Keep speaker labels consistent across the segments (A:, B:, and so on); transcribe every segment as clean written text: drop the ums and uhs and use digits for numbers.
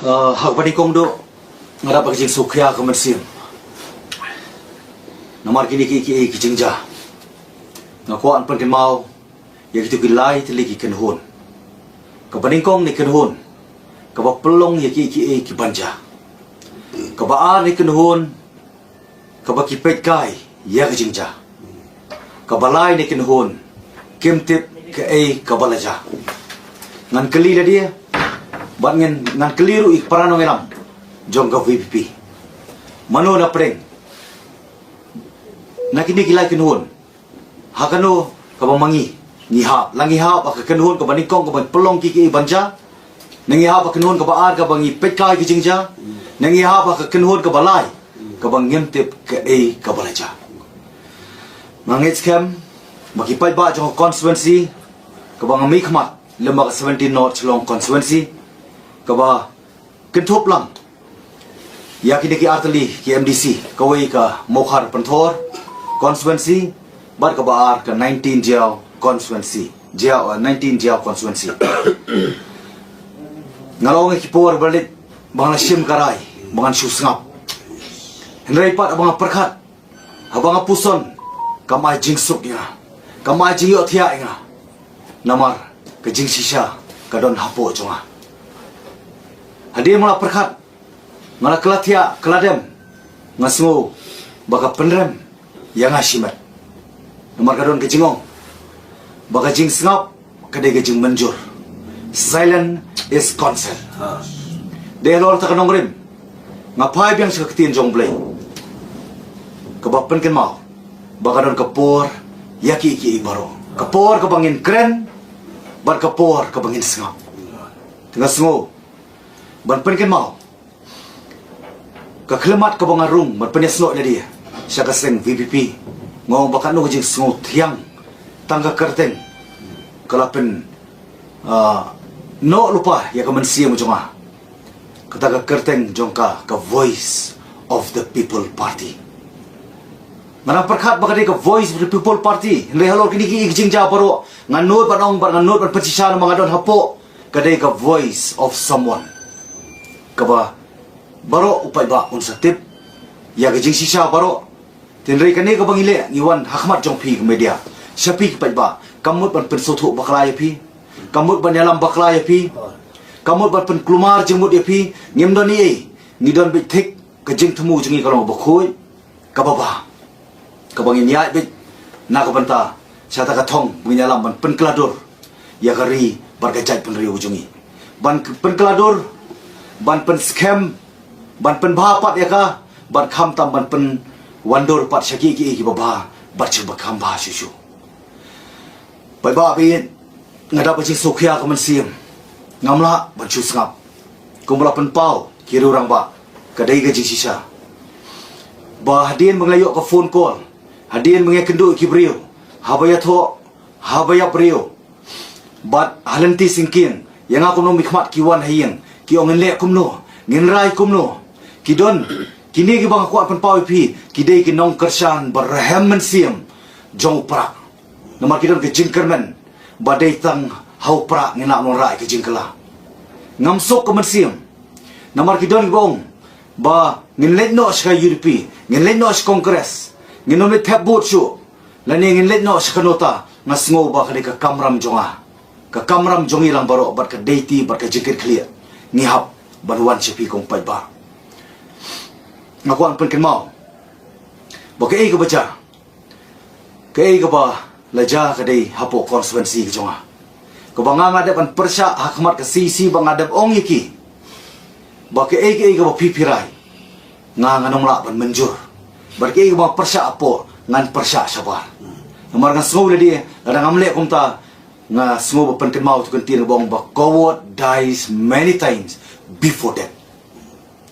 A: Hak bani kong do ngara pag jing sukya ka mansim. Namar kini ki jing ja. Ngako an pan ken mau ya gitu gilai tili ki ken hon. Ka bani kong ni ken hon. Ka ba pelong ya ki banja. Ka ba ni ken hon. Ka ba ki pet kai ya ka jing ja. Ka balai ni ken hon. Kim tip ka ka balaja. Ngan keli dah dia. Bat ngan keliru ik parano ngelam jong ka VPP mano na preng nakini kilai kenhun hakano ka bamangi ngiha langi ha pa kenhun ka banikong ka pelong ki banja nangi ha pa kenhun ka baar ka bangi petkai ki jingja nangi ha pa kenhun ka balai ka bangem tip ka balaja mangit scam makipai ba jong constituency ka bangami khmat lembaga 17 North Long constituency kaba kentup lang ya kini ki artali ki MDC kawai ka Mokhar Panthor constituency bat ka baar ka 19 Jiao constituency 19 Jiao constituency ngalong ki por balit bang sim karai bangan susngap henrai pat abang perkhat abang puson kamai jingsuk ya kamai jingyo thia inga namar ka jingsisha kadon hapo jonga hadir mula perkhat mala kelatia keladem ngasngo baka penrem yang asimat nomor kadon kejingong baka jing sngap kadai kejing menjur silent is consent de lor ta kanong rim ngapai biang saktin jong blay kebapen ken mau baka don kapor yaki ki baro kapor ka bangin kren bar kapor ka bangin sngap ngasngo ban pen ken mau ka khlemat ka bangarung ban pen snok na dia sya ka seng VPP ngong bakat no jing sngo thiang tangga kerteng kalapen no lupa ya ka mansia mo jonga kata ka kerteng jongka ka voice of the people party ngana perkhat bakade ka voice of the people party le halor kini ki jing ja paro nganut banong nganut ban pecisa mangadon hapo kadai ka voice of someone kaba baro upai ba unsa tip ya gajing sisa baro tinrei kane ka bangile ngiwan hakmat jong phi media sapi pai ba kamut ban pen sothu bakla ya phi kamut ban dalam bakla ya phi kamut ban pen klumar jengmut ya phi ngimdon ni ngidon bit thik gajing themu jengi kalong bakhoi kababa kabangin ya bit na ka banta sata ka thong binyalam ban pen klador ya gari bargajai pen riu jungi ban pen klador ban pen scam ban pen bhapat ya ka ban kham tam ban pen wandor pat syaki ki baba bachu bakham ba shu bai ba bi ngada pa jing sokya ka man sim ngamla ban chu sngap kumla pen pau ki rang ba kadai ga jing sisa ba hadin menglayo ka phone call hadin menge kendu ki brio habaya tho habaya brio bat halanti singkin yang aku no mikmat ki wan hayeng ki ongen le kumno ngin rai kumno ki don kini ki bang kuat pen pau pi ki dei ki nong kersan berhem mensiam jong prak nomor ki don ke jingkermen badai tang hau prak ngina non rai ke jingkela ngamsok ke mensiam nomor ki don bong ba ngin let no ska UDP ngin let no kongres ngin no met tabut shu lani ngin let no ska nota ngasngo ba ka kamram jonga ka kamram jongi lang baro bat ka deiti bat ka jingker clear ngihap banuan sipi kong pai ba ngakuan pen ken mau baka ka baca ka ba laja ka dei hapo constituency ka jonga ka banga ngadep an persya hakmat ka sisi bang ngadep ong yiki baka ka ba pipirai nganong la ban menjur barka ka ba persya apo ngan persya sabar namar ngan sngol dia ada ngamle kumta nga sngol pen ken mau tu kan tin bong ba coward dies many times before that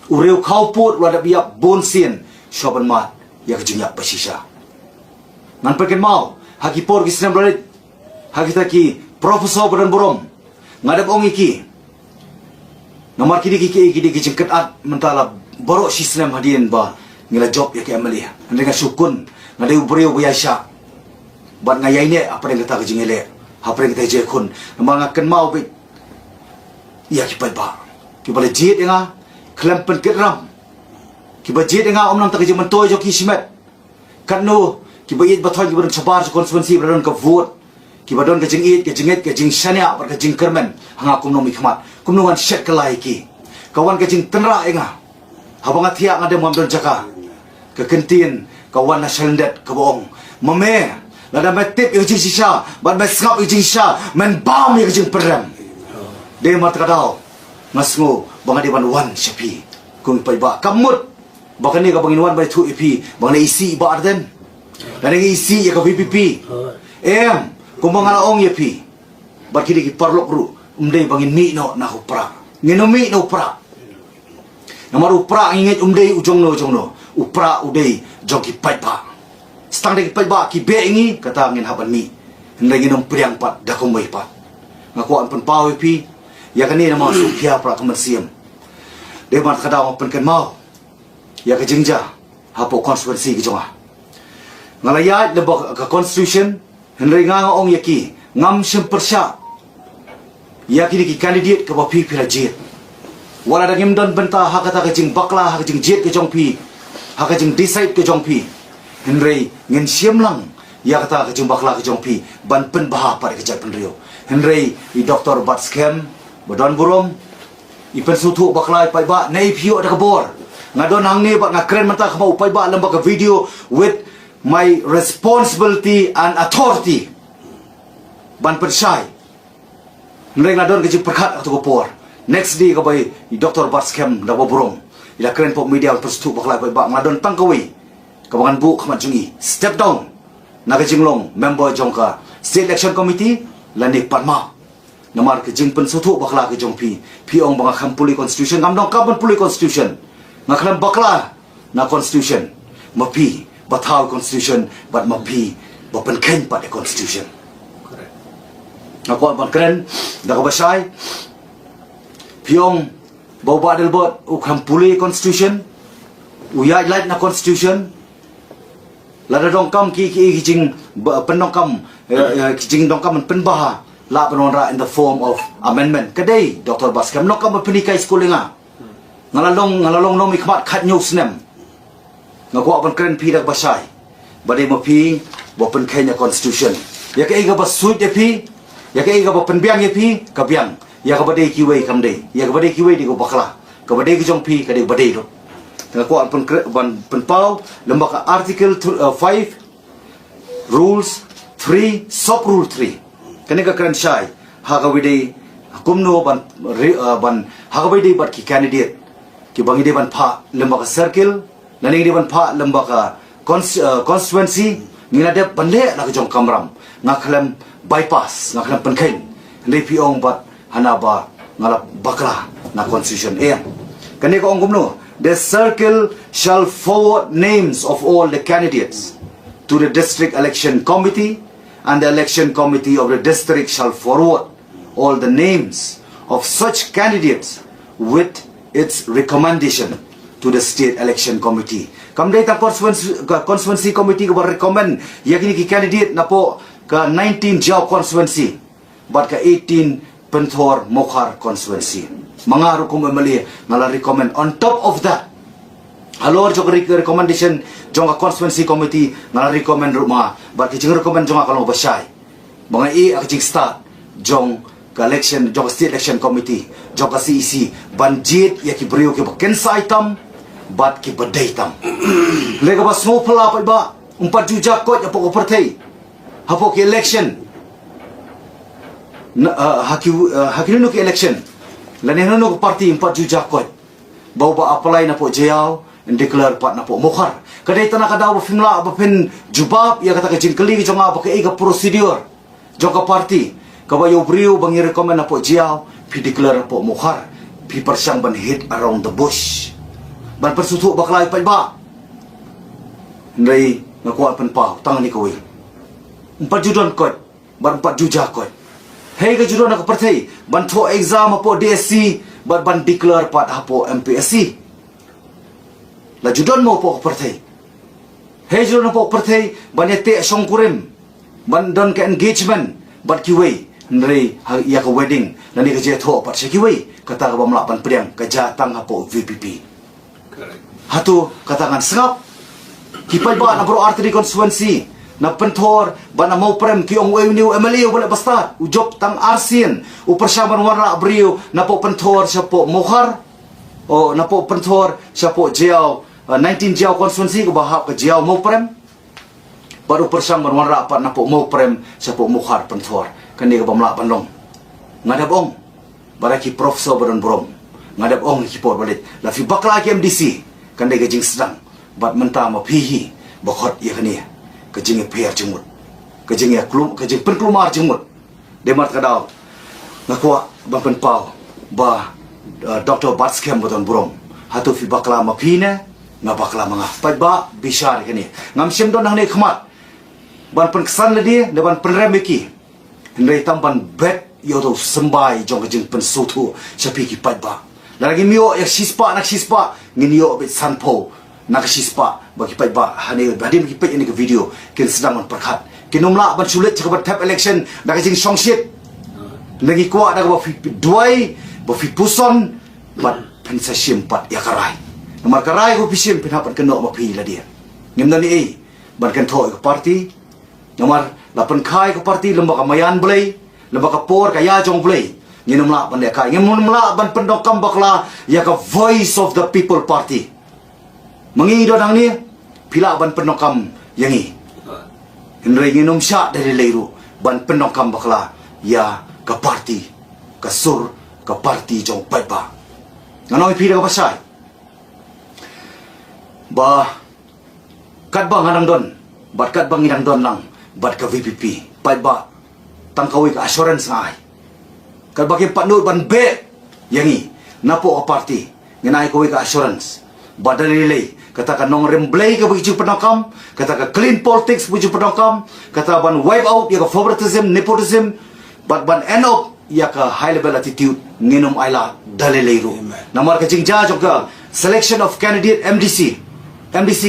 A: ureu kau pot wada biap bonsian shoban mat ya kejinyak pasisha ngan peken mau haki por ki senam balit haki taki profesor badan borom ngadap ong iki nomor kini kidi jengket at mentala borok si senam hadien ba ngila job ya ki amalia dengan sukun ngade ubreu biasa bat ngayai ne apa yang kata kejingele apa yang kita jekun nomor ngaken mau bit ya ki pai ba ki bale jit nga klem pen ram ki ba jit nga om nang tak je mentoy jo ki simet kan no ki ba yit ba thoy ki ba chabar konstituensi ba don ka vote ki ba don ka jing it ka jinget ka jing shania ba ka jing kermen hanga kum no mi khmat kum no wan shet ka lai ki kawan ka jing tenra nga habang athia nga de mom don jaka ka kentin kawan na shendet ka bong mame la da metip yu jing shisha ba me skap yu jing sha men bam yu jing perem de mat ka daw ngasngo bang adi ban wan shapi kung pai ba kamut bahkan ni ka bangin wan ba thu ipi bang na isi ba arden dan yang isi ya ka VPP kung mga laong ya pi bat kini ki parlok ru umday bangin mi no na upra ngino mi no upra namar upra ingit umday ujong no upra uday jong ki pai pa stang de ki pai ba ki be ingi kata ngin haban mi ndai nginom priang pat da komai pa ngako an pen pau pi ya kani na ma su pia pra komersiam de mat kada pen ken mau ya ka jingja hapo konstituensi ki jonga ngalaya de ka constitution henry nga ong yaki ngam sempersya yaki ki candidate ka bapi pirajit wala da ngim don benta hakata ka jing bakla ha jing jet ke jongpi ha ka jing decide ke jongpi henry ngin siam lang ya kata ka jing bakla ke jongpi ban pen baha par ke jat penrio henry i doktor bat scam bodon burom i pen sutu bakla pai ba nei pio da kabor ngadon hangni ba ngakren menta ka pai ba lamba ka video with my responsibility and authority ban persai nreng ngadon ke perkhat atau kopor next day ka bai Dr. Barskem da bobrong ila kren pop media perstu bakla bai ba ngadon tangkawi kabangan bu khamat jungi step down naga jinglong member jongka state election committee lani parma namar ke jing pensutu bakla ke jongpi piong banga khampuli constitution ngamdong kabon puli constitution ngaklam bakla na constitution mapi bathaw constitution but mapi bapen ken pa the constitution correct ngako ban kren da ka basai piong bawa delbot ukham puli constitution uya light na constitution lada dongkam ki jing penongkam jing dongkam penbaha la penonra in the form of amendment kadai Dr. Baskam nokam penikai schoolinga ngalalong no mikmat khat news nem ngako ban kren pi dak basai bade mo pi bo pen Kenya constitution ya ke ga basuit de pi ya ke ga bo pen biang ye pi ka biang ya ka bade ki wei kam de ya ka bade ki wei di go bakla ka bade ki jong pi ka de bade do ngako ban pen pau lembaga article 5 rules 3 sub rule 3 kene ka kren shai ha ka wide kumno ban ha ka wide bat ki candidate ki bangi de ban pha lembaga circle laning di ban pha lembaga constituency ngina de bande la jong kamram ngakhlem bypass ngakhlem penkain le piong bat hanaba ngala bakla na constitution kane ko ongumno the circle shall forward names of all the candidates to the district election committee and the election committee of the district shall forward all the names of such candidates with its recommendation to the state election committee. Kamdai ta constituency committee ko recommend yakini ki candidate na po ka 19 Jaw constituency but ka 18 Penthor Mokhar constituency. Mga rukum emali ngala recommend on top of that. Halor jog recommendation jong constituency committee ngala recommend ruma but ki recommend jong kalong basay. Mga akjing start jong election jong state election committee jong CEC banjit ya ki brio ki kensa item bat ki badai tam lega ba small pala pa ba 4 juta ko ya poko partai hapo ki election hakino ki election laneno no party 4 juta ko bau ba apply na po jayaw and declare pat na po mokhar kadai tanah kada ba fimla ba pen jubab ya kata ka jingkeli jong ba ka iga procedure jong ka party kabayo brio bangi recommend na po jayaw pi declare po mokhar pi persang ban hit around the bush ban persutu baklay pa ba ndai nakuha pan pa tangan ni kawi 4 judon ko ban 4 juja ko hey ga judon nak perthai ban tho exam po DSC ban declare pat hapo MPSC la judon mo po perthai hey judon po perthai ban yete songkurim ban don ka engagement ban kiwi ndai ya ka wedding nani ka je tho pat kiwi kata ka bamlapan pedang kajatang hapo VPP.
B: Correct.
A: Hatu katangan sengap. Kipai ba na bro RTD constituency na pentor ba na mau prem ki ong new MLA wala basta ujob tang arsin u persyaman warna brio na po pentor siya po mohar o na po pentor siya po jiao 19 jiao constituency ko bahap ka jiao mau prem baru persyaman warna apa na po mau prem siya po mohar pentor kandi ka bamla panlong ngadap ong baraki profesor baron brom ngadap ong ki por balit la fi bakla ki MDC kandi ka jing sedang bat menta ma pihi bakot ya kani kajing per jengmut kajing ya klum kajing penkelumar jengmut demat kadau ngakwa bang penpau ba Dr. Batskem boton brom hatu fi bakla ma phine nga bakla manga pai ba bishar kani ngam sim don hang ne khmat ban pen kesan ledi deban penremeki hendai tampan bet yodo sembai jong kajing pen sutu sapi ki pai ba lagi mio ya sispa nak sispa nginio bet sanpo nak sispa bagi pai ba hani hadim ki pai ini ke video kin sedang man perkhat kinomla ban sulit cakabat tap election dak jing songsit lagi kuat dak ba fi duai ba fi puson bat pensa simpat ya karai nomor karai ko pisim pinapan keno ma pi la dia ngimna ni ban kan thoi ko parti nomor lapan khai ko parti lembaga mayan blai lembaga por kaya jong blai nginomla ban ya kai nginomla ban pendokam bakla ya ka voice of the people party mengido nang ni pila ban penokam yangi henry nginom sya dari leiru ban penokam bakla ya ka parti ka sur ka parti jong pai ba nganoi pila ka pasai ba kat bang anang don bat kat bang inang don lang bat ka VPP pai ba tangkawi ka assurance ngai kat bagi patnut ban be yangi napo ka parti nginai ko ka assurance badalilay kata ka nong remblay ka bagi penokam kata ka clean politics bagi penokam kata ban wipe out ya ka favoritism nepotism ban end up ya ka high level attitude nginom aila dalilay ro namar ka jingja jog ka selection of candidate MDC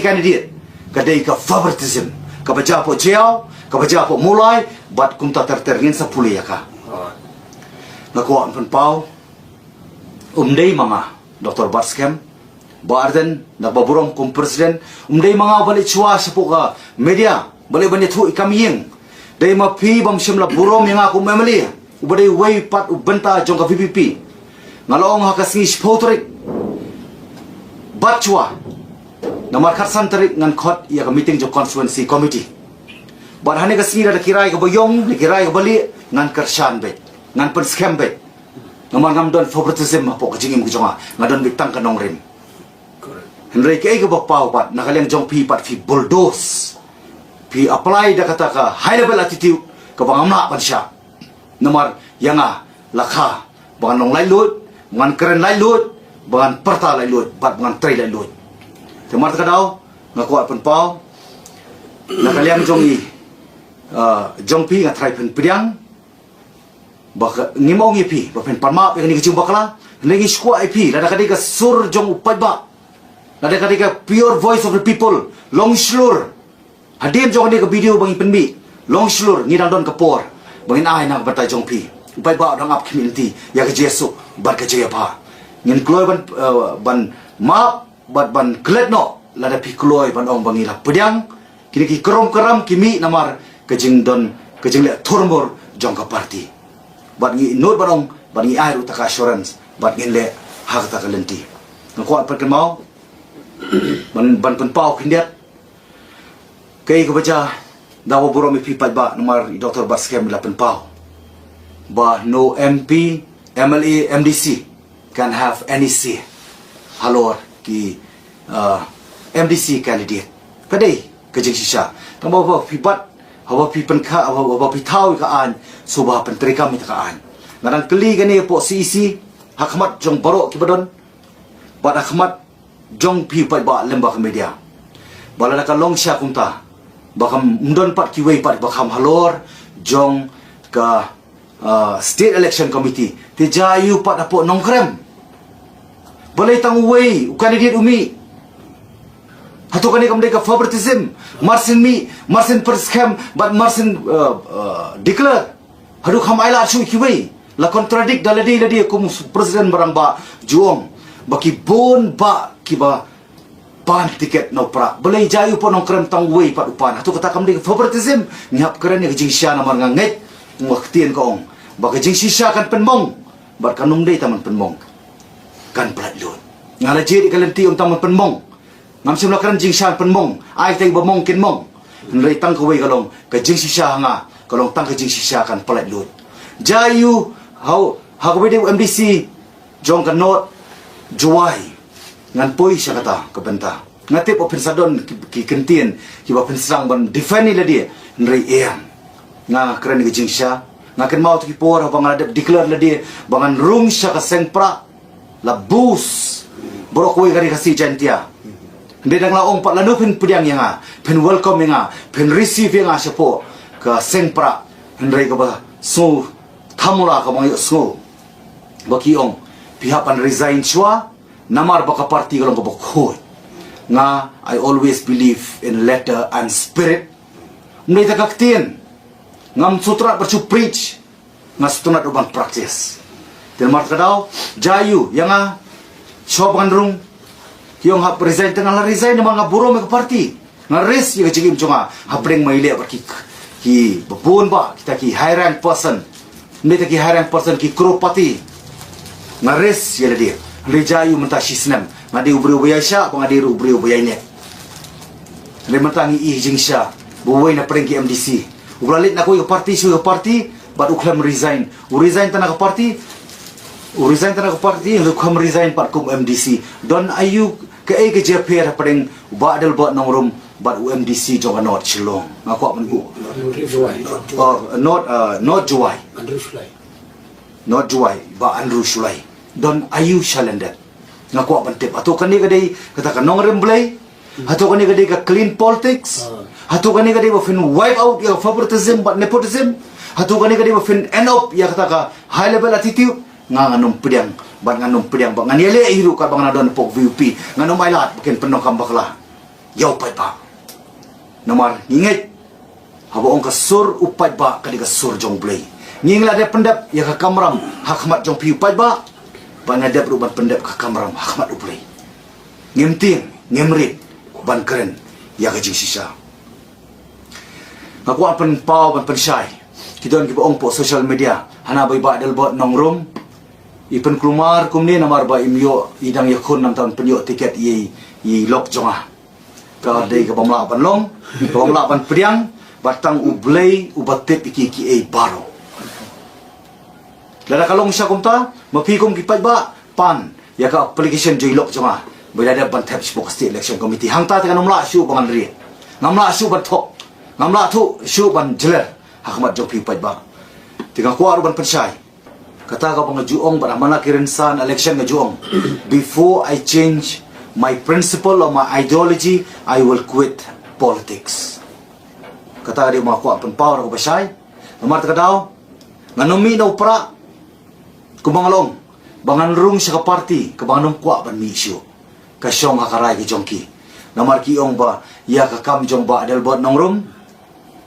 A: candidate kadai ka favoritism ka baja po jiao ka baja po mulai bat kumta terterngin sa puli ya ka ngakuan penpau umdei mama Dr. Batskem Barden nagbaburong kung presiden umday mga balik chua sa po ka media balik banyak tu ikamiyeng day mapi bam simla burom yang aku memeli ubaday way pat ubenta jong ka VPP ngalong hakasingi spotrik batchua namar kharsan tarik ngan khot ya ka meeting jo constituency committee barhane ka singi da kirai ka boyong ni kirai ka bali ngan karsan bet ngan pen scam bet namar ngam don favoritism po ka jingim ka jonga ngadon bitang ka nong rim Henry kay ka bapau pat nakaliang jong pi pat fi bulldoze pi apply da kata ka high level attitude ka bangamna pan siya namar yanga lakha bangan nong lai lut bangan keren lai lut bangan perta lai lut pat bangan trai lai lut temar ka daw ngaku pan pau nakaliang jong jong pi nga trai pen pidyang baka ngimong ipi ba pen panma pe ni kicing bakla ngi skwa ipi da kadika sur jong upai ba nada ketika pure voice of the people long slur hadim jong ni ke video bang penbi long slur ngidang don kapor bangin ai nak batai jong pi upai ba dang up community ya ke jesu bar ke jaya pa ngin kloy ban map ban klet no lada pi kloy ban ong bangila pedang kini ki kerom keram kimi namar kejing don kejing le thormor jong ka party bat ngi not ban ong ban ngi ai utaka assurance bat ngin le hak ta kalenti ngko apa mau ban penpau kindiat kay ko baca daw burom pi ba nomor Dr. Batskem la penpau ba no MP MLA MDC can have any say halor ki MDC candidate kadai kajing sisa tang ba pi bat hawa pi penkha hawa pi thau ka an subah pentrika mi ka an ngarang keli gani po CEC hakmat jong barok ki badon ba hakmat jong pi pai ba lembak media bala ka long sha kunta bakam mdon pat ki wei pat bakam halor jong ka state election committee ti jayu pat apo nongkrem balai tang wei candidate umi hatu kani kam ka favoritism marsin per scam but marsin declare hadu kham aila chu ki wei La kontradik daladi kum presiden barang ba juong baki bon ba kiba pan tiket no pra belai jayu pon nong krem tang wei pat upan atu kata kam di favoritism nyap keren ni jing sha na mar nganget ngaktien ko ong ba jing shisha kan penmong bar kanung dei taman penmong kan plat lut ngala je di kalenti taman penmong ngam sim lakran jing sha penmong ai tai ba mong kin mong nrei tang ko wei kalong ka jing shisha nga kalong tang ka jing shisha kan plat lut jayu how ko bede MDC jong kan not juai ngan poi siya kata kabenta ngatip o pensadon ki kentien ki ba pensang ban defend la dia nrei em nga keren ki jingsha nga ken mau ki por ba nga declare la dia bangan rung siya ka sengpra la bus borok we kari kasi jantia ndai dang la ong pat la no pen pudiang yang pen welcome yang pen receive yang siya po ka sengpra nrei ka ba so thamula ka mga so baki ong pihapan resign siya namar baka parti kalong kabukhoy nga I always believe in letter and spirit mnay tagaktien ngam sutra bercu preach nga sutunat uban practice tilmar kadaw jayu yang nga sobangan rung yung hap resign tengah la resign ng mga buro may parti nga res yung jigim chunga hapring maile barki ki babun ba kita ki high rank person mnay ta ki high rank person ki krupati nga res yala dia Rejayu mentah sisnam ngadi ubri ubaya sya ko ngadi ubri ubaya ne le mentangi I jing sya buway na pereng ki MDC uglalit na ko yung party but uklam resign resign tanah ke party uklam resign pat kum MDC don ayu ke ke JPR pereng badal bot nong rum but UMDC jong not chilong ngako man bu not juai not juai ba Andrew Shulai don ayu shalendet ngako bantip ato kani gadai kata kanong remblay ato kani gadai ka clean politics ato kani gadai ba fin wipe out ya favoritism but nepotism ato kani gadai ba fin end up ya kata ka high level attitude nganum pedang ba nganiale hiru ka bang nadon pok VP nganom mailat bukan penuh kambakla yau pai pa nomor ingat habo ong kasur upai ba kadi kasur jong blay ngingla de pendap ya ka kamram hakmat jong piu pai ba banadap ruban pendap ka kamram hakmat uplay ngimting ngimrit ban keren ya ka jing sisa aku apan pau ban pensai kidon ki ong po social media hana bai ba dal bot nong room ipen kelumar kumni namar ba imyo idang yakun nam tan penyo tiket i lok jonga ka dei ka bamla ban long ka bamla ban priang batang ublay ubatip iki baro lada kalong siya kumta mapikom kipay ba pan ya ka application joylok jonga bilada ban tap spok state election committee hangta ta kanumla shu bangan ri ngamla shu ban thok ngamla thu shu ban jeler hakmat jong pipay ba tiga ko ban pensai kata ka bang juong ba mana kirin san election nga juong before I change my principle or my ideology I will quit politics kata dia mako pan power ko basay namar ta daw nganumi na upra kumangalong bangan rung sa party kabanganong kwa ban misyo kasyong hakaray ki jongki namar ki ong ba ya kakam jong ba adal bot nong room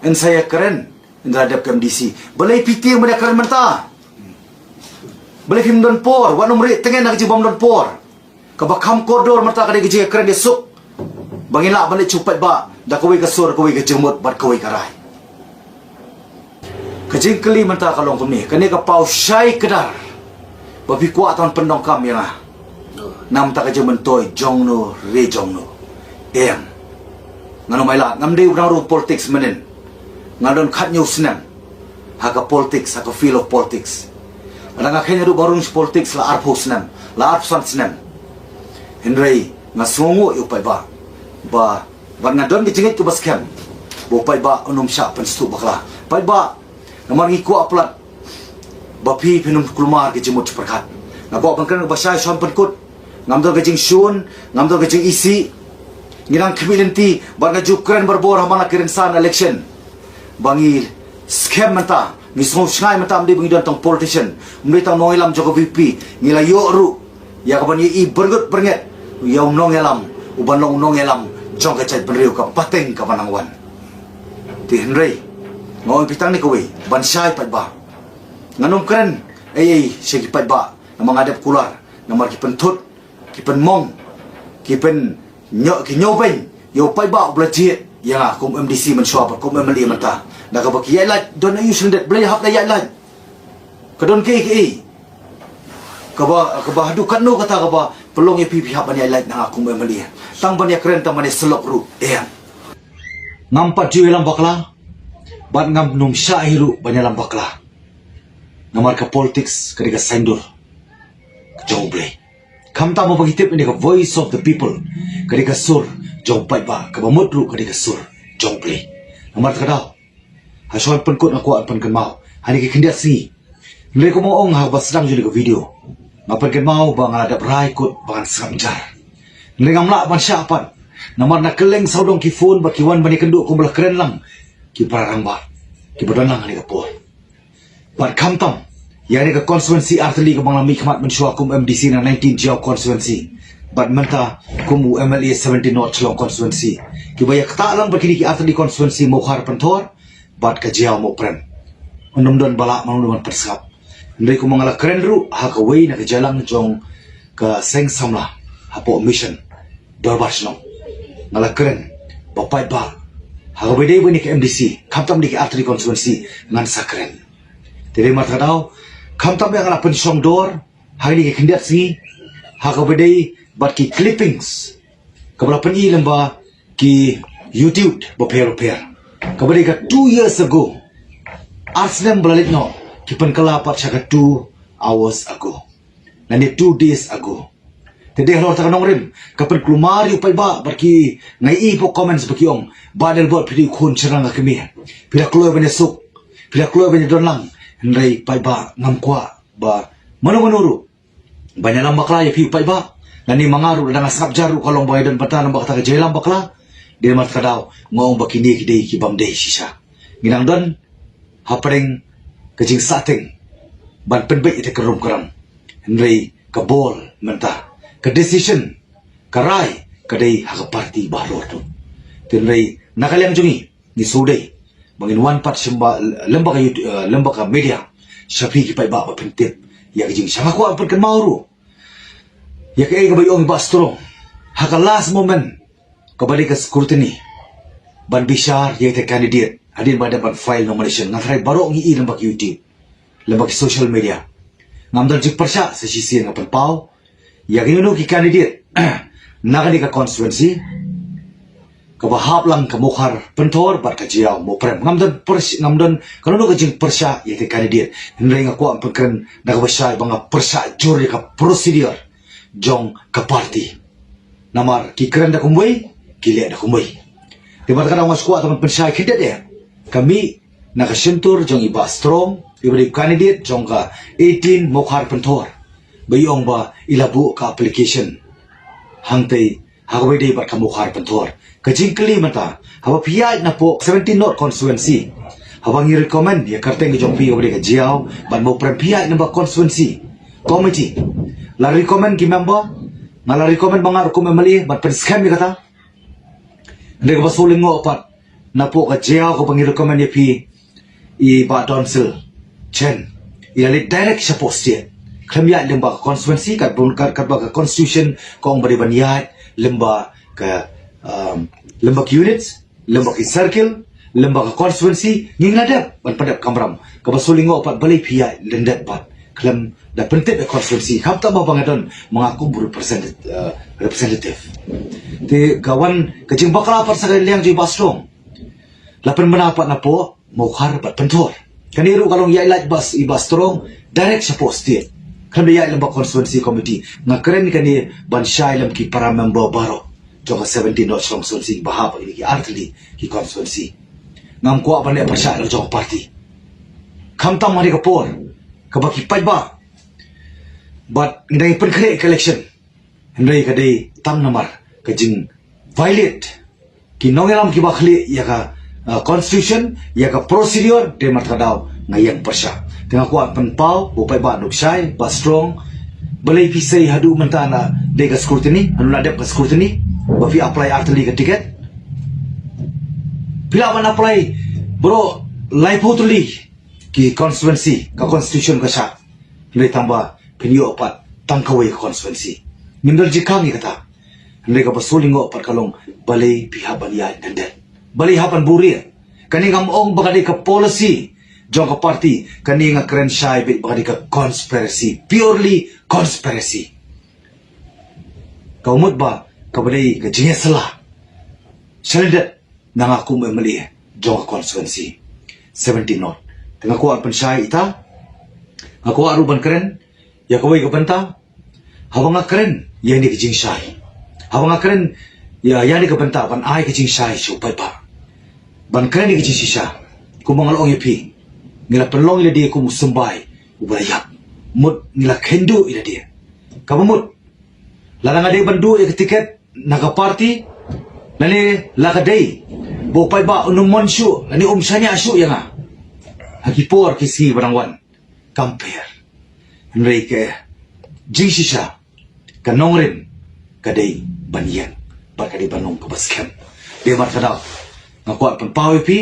A: en saya keren indradap KMDC balay piti mo na keren menta balay film don por wanom ri tengen nak jibam don por kabakam kodor menta kada ki keren de sup bangila balay chupat ba da kawai kasur kawai kajemut bat kawai karay kajing keli menta kalong kumni kani ka pau syai kedar babi kuat tahun pendong kam yang nam tak aja mentoy jong no re jong no ngano maila ngam dei urang ru politics menen ngadon khat nyu senam haka politics haka feel of politics adanga khenya ru barung politics la arpo senam la arpsan senam henrei ngasongo upai ba ban ngadon gijingit ku baskem upai ba unum sya penstu bakla pai ba namar ngiku aplat bapi pinum kulmar ke jemut perkat ngabo bangkan basai son penkut ngamdo gajing sun ngamdo gajing isi ngirang kemilenti barga jukren berbor hamana kirin san election bangi scam menta ngismo shngai menta amdi bangi don tong politician mdi tong noilam joko VP ngila yo ru ya kaban i bergut bernget yaum nong elam uban nong elam jong ka chat benriu ka pateng ka panangwan ti henrei ngoi pitang ni kowe ban sai pat ba nganum keren siya kipat ba na mga adap kular na markipan tut kipan mong kipan kinyobeng yo pai ba blajit ya kum MDC man shop kum MLA man ta na ka ba kiyai lai don ayu sendet blai hap dai lai kadon ke kaba hadu kan no kata kaba pelong ya pipi hap bani lai na kum MLA tang bani keren tang bani selok ru nampak jiwe lam bakla bat ngam num syahiru bani lam bakla namar ka politics kadika sendur jauh blai kam ta mo bagitip ini ka voice of the people kadika sur jauh pai ba ka bamudru kadika sur jauh blai namar ka daw hasoy pen kot aku pen kan mau hani ke kendia si nilai ko mo ong ha basrang juli ko video ngapan kan mau bang ada rai kot bang samjar nilai ngamla ban syapan namar na keleng saudong ki phone ba ki wan bani kendu ko bela keren lang ki parang ba ki bodang hani ka pol ban kam tam yani ka constituency artli ka bang lami khmat men shwa kum MDC na 19 jaw constituency bat menta kum MLA 17 not chlong constituency ki bayak ta lang bakini ki artli constituency mo khar panthor bat ka jaw mo prem onum don bala mang persap ndai ko mangala keren ru ha ka wei na ka jalang jong ka seng samla ha po mission dorbashno ngala keren bapai ba ha ka bede bani ka MDC khamtam di ki artli constituency ngan sakren tede mat daw khamtam yang ngala pensong dor hari ni kendiat si ha ka bede bat ki clippings ka bala pen lemba ki YouTube bo per kabadi ka 2 years ago Arsenal balalit no kipan kalapat siya ka 2 hours ago nani 2 days ago tede halor ta kanong rim kapan klumari upay ba barki ngai po comments baki ong badal bot pidi khun charang kami pila kloy banya suk pila kloy banya don lang ndai pai ba ngam kwa ba manuru banya lang bakla ya pi pai ba nani mangaru dang sabjaru kalong boy dan patan bakta ka jelam bakla di mat kadaw ngong bakini kidei ki bamde sisa ginang don hapreng kajing sateng ban penbe ite kerum keram ndai ka bol menta ka decision karai kadai ha party balor tu tinrai nakalyang jungi ni sudai bangin one part simba lembaga media shafi ki pai ba pentip ya kajing sama ko apun kan mauru ya ke ga bayong ba strong ha ka last moment kabali ka scrutiny ban bishar ya te candidate adin ba ban file nomination ngatrai baro ngi lembak YouTube lembak social media ngamdal jik persya sa sisi ngapan pau ya gino ki candidate nagani ka constituency kabahap lang ka mukhar pentor bat ka jiaw mo prem ngamdan kanu ka jing persya ya te candidate nrai nga ko am pekren nagabasay banga persya juri ka procedure jong ka party namar ki keren da kumway kile da kumway tiba kadang mas kuat teman pensya kidat ya kami nakasentur jong iba strong ibari candidate jong ka 18 mokhar pentor bayong ba ilabu ka application hangtay hagaway day bat ka mokhar pentor kajing kali mata hawa piyay na po 17 not constituency habang i-recommend ya karteng jong pi ibari ka jiaw ban mo prem piyay na ba constituency committee la recommend ki member ngala recommend mga ko memali bat pen-scam ni kata hindi ko ba suling ngo pat na po ka jiaw ko pang i-recommend ya pi i ba donsil chen ilalit direct sa post ya klamya lemba constituency kat ba ka constitution kong bari banyat lemba ka units lemba ki circle lemba ka constituency ngingladap ban padap kamram ka ba suling ngo pat balay pia lendat pat klam da pentit e constituency kapta ba bangadon mga kumbur representative te kawan kajing bakla par sa liang ji basrong lapan manapat na po mokhar bat pentor kaniru kalong ya ilat bas ibastrong direct sa post dia kan dia lembak constituency committee nga keren kani ban syai lam ki para member baro jong 17 not strong constituency bahap ini ki artli ki constituency ngam ko apa ne persya jong party kamtam mari kapor kabaki pai ba but ndai pen kre election ndai kadai tam namar kajing violate ki nongelam ki bakhli ya ka constitution ya ka procedure de matadaw ngayang persya tengah kuat penpau upai ba nuksai ba strong balai pisai hadu mentana de ka scrutiny anu nadep ka scrutiny ba fi apply artli ka ticket bila man apply bro lai potuli ki constituency ka constitution ka sha Hendai tambah penyo opat tangkawai konstituensi. Ngindal jikang kata. Hendai ka pasuling opat kalong balay pihaban ya dandel. Balay hapan buri. Kani ngam ong bagadi ka policy. Jong ka party kani nga kren shy bit bagadi ka conspiracy. Purely conspiracy. Kaumut ba kabalay ka jingya salah. Salidat nangaku memeli jong ka constituency. 17 not. Tengah kuat pensai ita. Aku aruban keren. Ya kawai ka banta. Habang nga keren. Ya ni ka jing shy. Habang nga keren. Ya ni ka banta. Ban ay ka jing shy. Supay pa. Ban keren ni ka jing sisya. Kung mga loong yapi. Ngila penlong ila dia kung sembay. Ubalayak. Mut ngila kendo ila dia. Kabamut. Larang ada bandu ya ketiket. Naga party. Lani lakaday. Bopay ba unumon syu. Lani umsanya asyu ya nga. Hagipor kisi barangwan. Compare. Henry ke jing sisya. Kanong rin. Kaday banyan. Barkaday banong kabaskem. Dia markadaw. Ngakuat panpawi pi.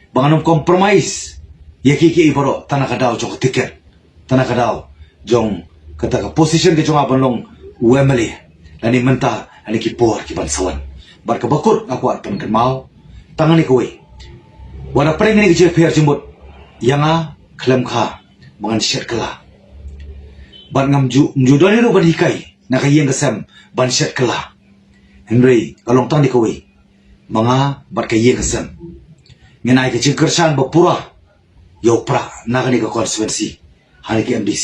A: Banganong compromise. Yakiki ibaro. Tanah kadaw jong tiket. Tanah kadaw jong kata ka position ke jong abanong Wembley. Lani mentah. Lani kipor kibansawan. Barkabakut ngakuat pankenmau. Tangan ni kuwi. Wala paring ni kecil PR jembut. Yang klaim ka. Bangan syat kala. Ban ngam judani ru ban hikai. Nakayang kasam. Ban syat kala. Henry. Kalong tang di kuwi. Mga bat kayang kasam. Ngenai kecil kersan bapura. Yau pra. Nakani ka konstituensi. Hani ke MDC.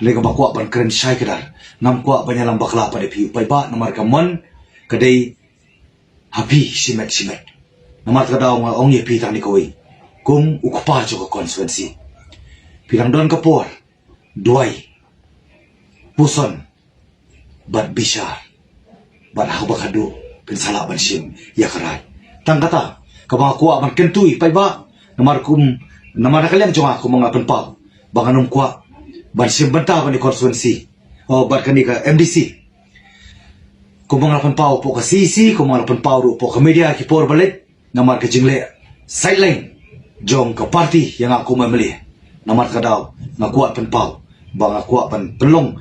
A: Henry ka bakuak ban keren syai kedar. Ngam kuak banyalang bakla pada piu. Pai ba namar kamon. Kadai. Habi simet. Namar kadaw nga ong yepi tang di kuwi. Kung ukupa jo ka konstituensi. Pilang doon kapor. Duay. Puson. Bat bishar. Bat habakado. Pinsala ban sim. Yakaray. Tang kata. Kabang kuwa man kentuy. Pai ba. Namar nakaliang jo nga kung mga penpaw. Banganong kuwa. Ban sim banta ban di konstituensi. O bat kani ka MDC. Kung mga penpaw po ka CC. Kung mga penpaw po ka media. Kipor balik. Namar ka jingle. Sideline. Jong ka party yang aku memilih. Namat kadaw. Nga kuat penpaw. Ba nga kuat penlong.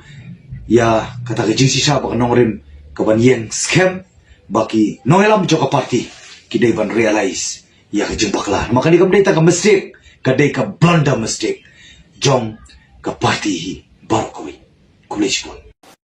A: Ya kata ka jing sisya. Baka nong rin. Kabanyeng scam. Baki nong elam jo ka party. Kiday ban realize. Ya ka jing bakla. Maka di ka mdita ka mistake. Kaday ka blunder mistake. Jong ka party. Baru kawin. Kulish pun.